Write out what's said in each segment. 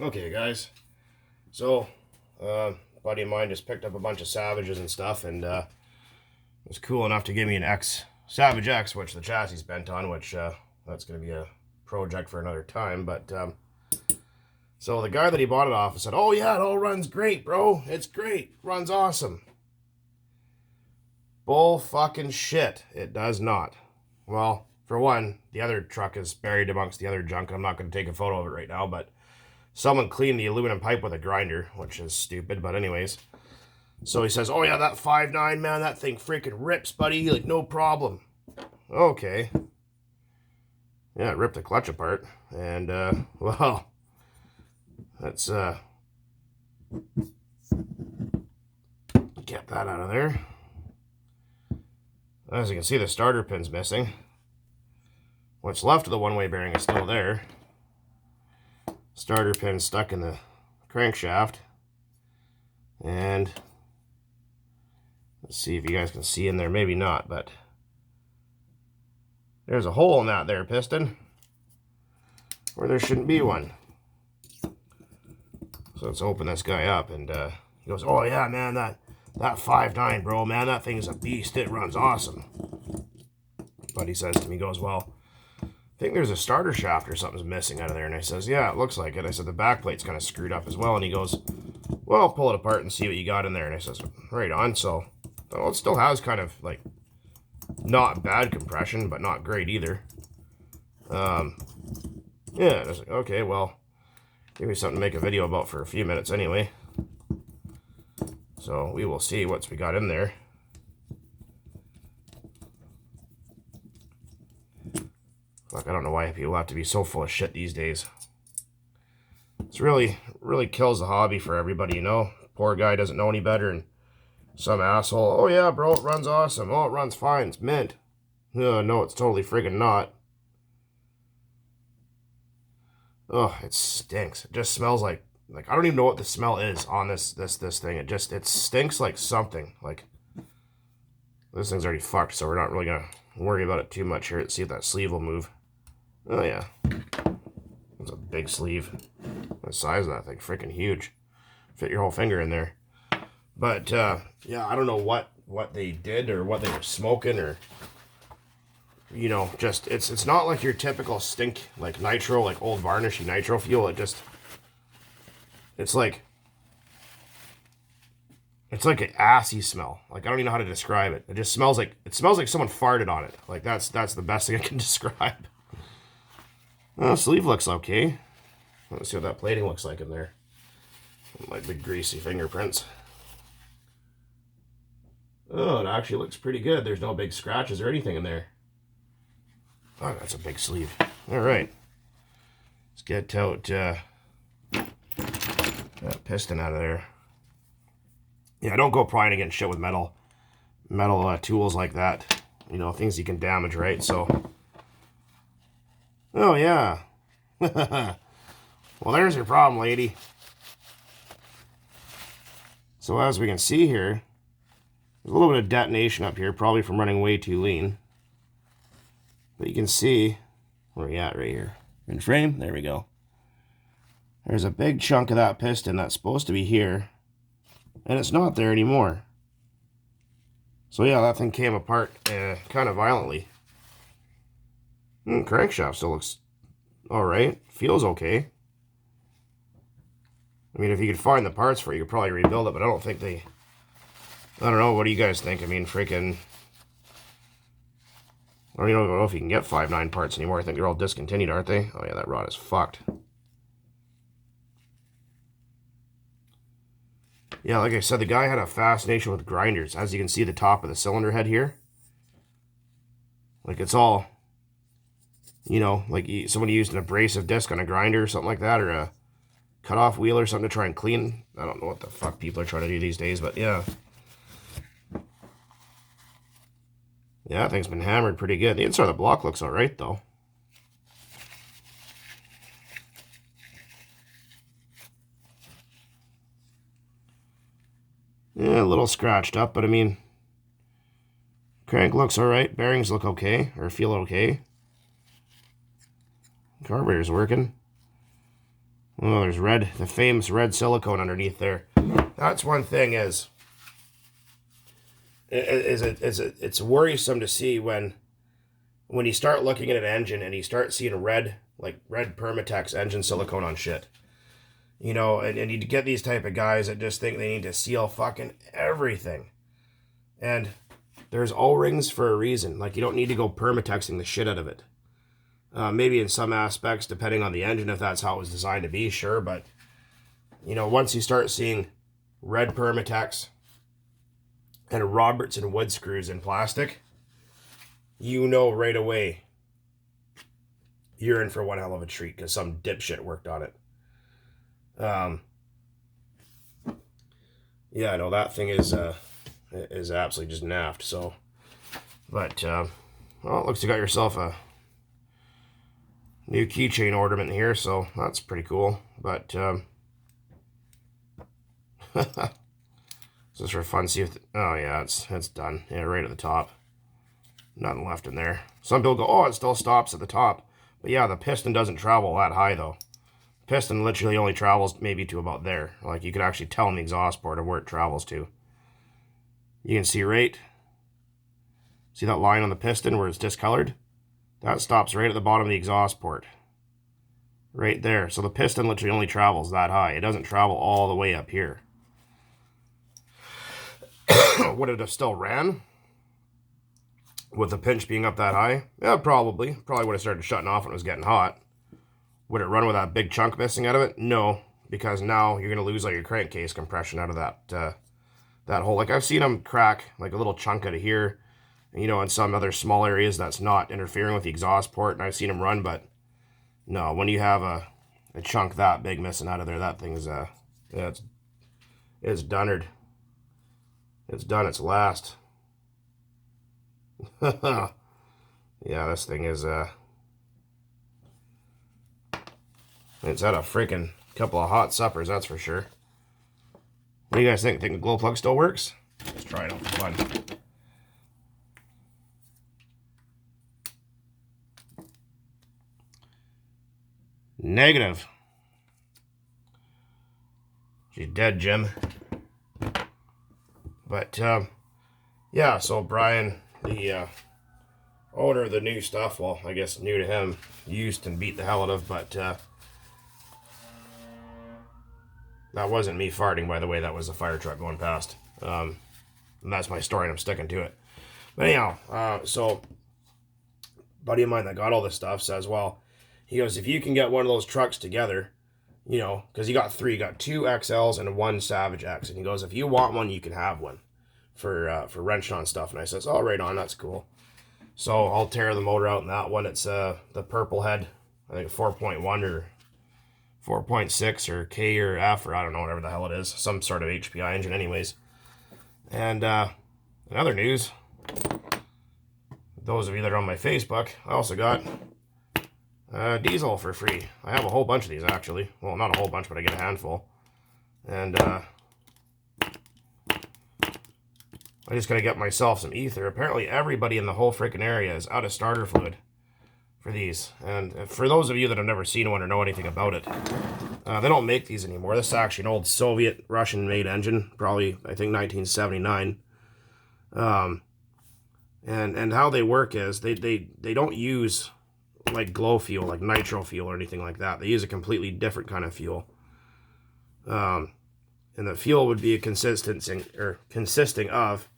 Okay, guys. So, buddy of mine just picked up a bunch of Savages and stuff, and was cool enough to give me an Savage X, which the chassis is bent on, which that's going to be a project for another time. But so the guy that he bought it off said, "Oh yeah, it all runs great, bro. It's great. Runs awesome." Bull fucking shit. It does not. Well, for one, the other truck is buried amongst the other junk. I'm not going to take a photo of it right now, but someone cleaned the aluminum pipe with a grinder, which is stupid, but anyways. So he says, "Oh yeah, that 5.9, man, that thing freaking rips, buddy. Like, no problem." Okay. Yeah, it ripped the clutch apart. And, well, let's, get that out of there. As you can see, the starter pin's missing. What's left of the one-way bearing is still there. Starter pin stuck in the crankshaft. And let's see if you guys can see in there. Maybe not, but there's a hole in that there piston where there shouldn't be one. So let's open this guy up, and he goes, "Oh yeah, man, that 5.9, bro, man, that thing is a beast. It runs awesome." But he says to me, he goes, "Well, I think there's a starter shaft or something's missing out of there." And I says, "Yeah, it looks like it." I said, "The back plate's kind of screwed up as well." And he goes, "Well, I'll pull it apart and see what you got in there." And I says, "Right on." So, well, it still has kind of like not bad compression, but not great either. Yeah, I was like, okay, well, give me something to make a video about for a few minutes anyway. So we will see what we got in there. Fuck, I don't know why people have to be so full of shit these days. It's really kills the hobby for everybody, you know. Poor guy doesn't know any better, and some asshole, "Oh yeah, bro, it runs awesome. Oh, it runs fine. It's mint." No, it's totally friggin' not. Oh, it stinks. It just smells like I don't even know what the smell is on this thing. It stinks like something. Like, this thing's already fucked, so we're not really gonna worry about it too much here. Let's see if that sleeve will move. Oh yeah, that's a big sleeve. The size of that thing, freaking huge. Fit your whole finger in there. But yeah, I don't know what they did or what they were smoking, or you know, just it's not like your typical stink like nitro, like old varnishy nitro fuel. It's like an assy smell. Like, I don't even know how to describe it. It just smells like someone farted on it. Like, that's the best thing I can describe. Well, sleeve looks okay. Let's see what that plating looks like in there. My big greasy fingerprints. Oh, it actually looks pretty good. There's no big scratches or anything in there. Oh, that's a big sleeve. All right. Let's get out that piston out of there. Yeah, don't go prying against shit with metal tools like that. You know, things you can damage, right? So, oh yeah. Well, there's your problem, lady. So as we can see here, there's a little bit of detonation up here, probably from running way too lean. But you can see where we at right here. In frame, there we go. There's a big chunk of that piston that's supposed to be here, and it's not there anymore. So yeah, that thing came apart kind of violently. Crankshaft still looks alright. Feels okay. I mean, if you could find the parts for it, you could probably rebuild it, but I don't think they... I don't know, what do you guys think? I mean, freaking... I don't even know if you can get 5.9 parts anymore. I think they're all discontinued, aren't they? Oh yeah, that rod is fucked. Yeah, like I said, the guy had a fascination with grinders. As you can see, the top of the cylinder head here. Like, it's all, you know, like somebody used an abrasive disc on a grinder or something like that, or a cut-off wheel or something to try and clean. I don't know what the fuck people are trying to do these days, but yeah. Yeah, that thing's been hammered pretty good. The inside of the block looks alright, though. Yeah, a little scratched up, but I mean, crank looks alright. Bearings look okay, or feel okay. Carburetor's working. Oh, there's the famous red silicone underneath there. That's one thing it's worrisome to see when you start looking at an engine and you start seeing red Permatex engine silicone on shit. You know, and you get these type of guys that just think they need to seal fucking everything. And there's O-rings for a reason. Like, you don't need to go Permatexing the shit out of it. Maybe in some aspects, depending on the engine, if that's how it was designed to be, sure. But, you know, once you start seeing red Permatex and Robertson wood screws in plastic, you know right away you're in for one hell of a treat because some dipshit worked on it. Yeah, no, that thing is absolutely just naffed. So, but well, it looks like you got yourself a new keychain ornament here, so that's pretty cool. But just for fun, see if oh yeah, it's done. Yeah, right at the top. Nothing left in there. Some people go, oh, it still stops at the top. But yeah, the piston doesn't travel that high though. Piston literally only travels maybe to about there. Like, you can actually tell in the exhaust port of where it travels to. You can see see that line on the piston where it's discolored? That stops right at the bottom of the exhaust port. Right there. So the piston literally only travels that high. It doesn't travel all the way up here. Would it have still ran with the pinch being up that high? Yeah, probably. Probably would have started shutting off when it was getting hot. Would it run with that big chunk missing out of it? No, because now you're going to lose all your crankcase compression out of that hole. Like, I've seen them crack like a little chunk out of here, you know, in some other small areas that's not interfering with the exhaust port, and I've seen them run, but no, when you have a chunk that big missing out of there, that thing is, yeah, it's donnered. It's done its last. Yeah, this thing is, it's had a freaking couple of hot suppers, that's for sure. What do you guys think? Think the glow plug still works? Let's try it out for fun. Negative. She's dead, Jim. But, yeah, so Brian, the owner of the new stuff, well, I guess new to him, used and beat the hell out of, but that wasn't me farting, by the way. That was a fire truck going past. And that's my story, and I'm sticking to it. But anyhow, so buddy of mine that got all this stuff says, well, he goes, if you can get one of those trucks together, you know, because you got three, you got two XLs and one Savage X. And he goes, if you want one, you can have one for wrenching on stuff. And I says, oh, right on, that's cool. So I'll tear the motor out in that one. It's the purple head, I think 4.1 or 4.6 or K or F or I don't know, whatever the hell it is. Some sort of HPI engine anyways. And in other news, those of you that are on my Facebook, I also got diesel for free. I have a whole bunch of these actually. Well, not a whole bunch, but I get a handful. And I just gotta get myself some ether. Apparently everybody in the whole freaking area is out of starter fluid for these. And for those of you that have never seen one or know anything about it, they don't make these anymore. This is actually an old Soviet Russian made engine, probably I think 1979. And how they work is they don't use like glow fuel, like nitro fuel or anything like that. They use a completely different kind of fuel. And the fuel would be consisting of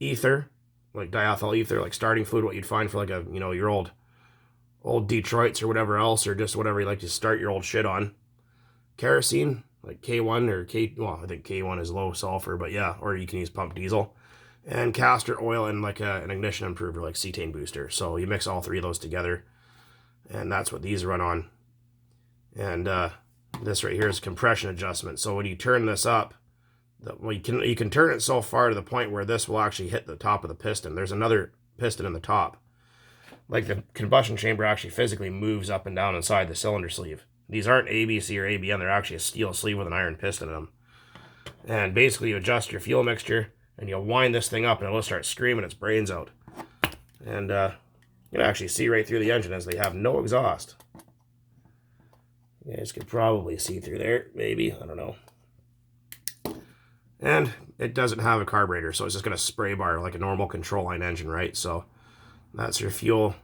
ether, like diethyl ether, like starting fluid, what you'd find for like a, you know, your old Detroits or whatever else, or just whatever you like to start your old shit on. Kerosene, like K1 or well, I think K1 is low sulfur, but yeah, or you can use pump diesel. And castor oil and like an ignition improver, like cetane booster. So you mix all three of those together, and that's what these run on. And this right here is compression adjustment. So when you turn this up, well, you can turn it so far to the point where this will actually hit the top of the piston. There's another piston in the top. Like the combustion chamber actually physically moves up and down inside the cylinder sleeve. These aren't ABC or ABN. They're actually a steel sleeve with an iron piston in them. And basically you adjust your fuel mixture, and you'll wind this thing up and it'll start screaming its brains out. And you can actually see right through the engine as they have no exhaust. You You guys could probably see through there, maybe. I don't know. And it doesn't have a carburetor, so it's just going to spray bar like a normal control line engine, right? So that's your fuel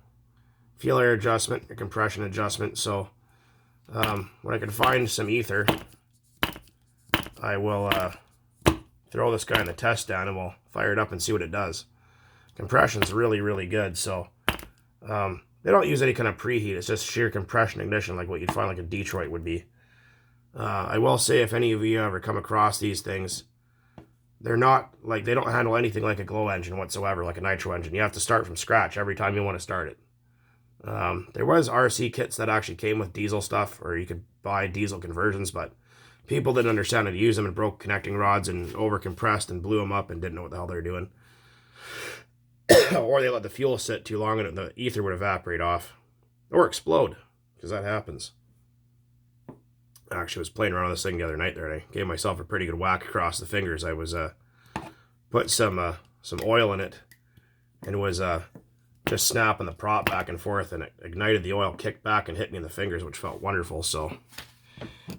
air adjustment, your compression adjustment. So when I can find some ether, I will throw this guy in the test down and we'll fire it up and see what it does. Compression's really, really good. So they don't use any kind of preheat. It's just sheer compression ignition like what you'd find like a Detroit would be. I will say, if any of you ever come across these things, they're not like, they don't handle anything like a glow engine whatsoever, like a nitro engine. You have to start from scratch every time you want to start it. There was RC kits that actually came with diesel stuff, or you could buy diesel conversions, but people didn't understand how to use them and broke connecting rods and overcompressed and blew them up and didn't know what the hell they were doing. Or they let the fuel sit too long and the ether would evaporate off or explode, because that happens. I actually was playing around with this thing the other night there, and I gave myself a pretty good whack across the fingers. I was put some oil in it and was just snapping the prop back and forth, and it ignited the oil, kicked back and hit me in the fingers, which felt wonderful. So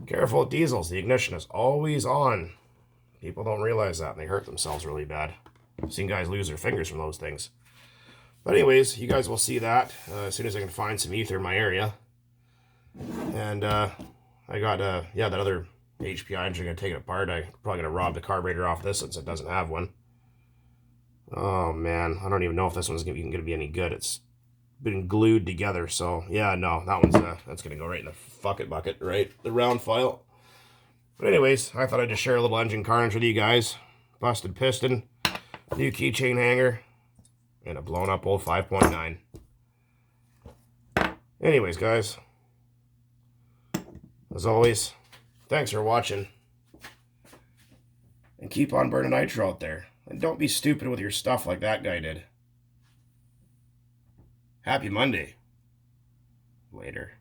careful with diesels. The ignition is always on. People don't realize that, and they hurt themselves really bad. I've seen guys lose their fingers from those things. But anyways, you guys will see that as soon as I can find some ether in my area. And I got, yeah, that other HPI engine, I'm going to take it apart. I'm probably going to rob the carburetor off this since it doesn't have one. Oh, man. I don't even know if this one's even going to be any good. It's been glued together. So, yeah, no, that one's, that's going to go right in the fuck it bucket, right? The round file. But anyways, I thought I'd just share a little engine carnage with you guys. Busted piston, new keychain hanger, and a blown up old 5.9. Anyways, guys. As always, thanks for watching. And keep on burning nitro out there. And don't be stupid with your stuff like that guy did. Happy Monday. Later.